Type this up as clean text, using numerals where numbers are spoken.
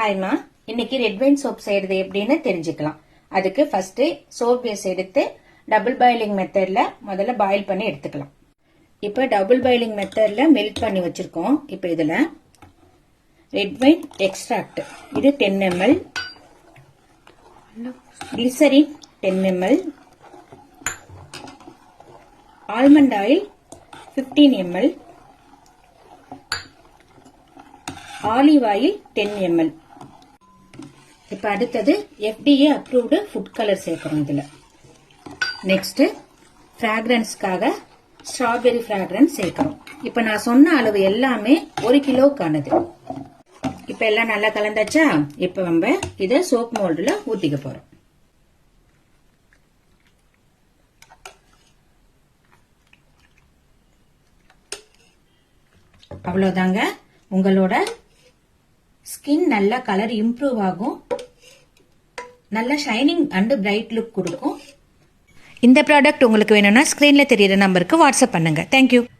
ஹாய்மா, இன்னைக்கு red wine soap செய்யறது எப்படின்னு தெரிஞ்சுக்கலாம். அதுக்கு ஃபர்ஸ்ட் சோப் பேஸ் எடுத்து டபுள் பாயிலிங் மெத்தட்ல முதல்ல பாயில் பண்ணி எடுத்துக்கலாம். இப்ப டபுள் பாயிலிங் மெத்தட்ல மெல்ட் பண்ணி வச்சிருக்கோம். இப்ப இதுல ரெட் வைன் எக்ஸ்ட்ராக்ட் இது 10 ml, glycerin 10 ml, almond oil 15 ml, olive oil 10 ml. இப்ப அடுத்தது FDA அப்ரூவ்டு ஃபுட் கலர் சேர்க்கிறோம் இதுல. நெக்ஸ்ட் ஃப்ராக்ரன்ஸ்க்காக ஸ்ட்ராபெரி ஃப்ராக்ரன்ஸ் சேர்க்கிறோம். இப்ப நான் சொன்ன அளவு எல்லாமே 1 கிலோக்கானது. இப்ப எல்லாம் நல்லா கலந்தாச்சா? இப்ப நம்ம இத சோப் மோல்டுல ஊத்திக்க போறோம். அவ்வளவுதாங்க. உங்களோட ஸ்கின் நல்ல கலர் இம்ப்ரூவ் ஆகும், நல்ல ஷைனிங் அண்ட் பிரைட் லுக் கொடுக்கும். இந்த ப்ராடக்ட் உங்களுக்கு வேணும்னா ஸ்கிரீன்ல தெரியுற நம்பருக்கு வாட்ஸ்அப் பண்ணுங்க. தேங்க்யூ.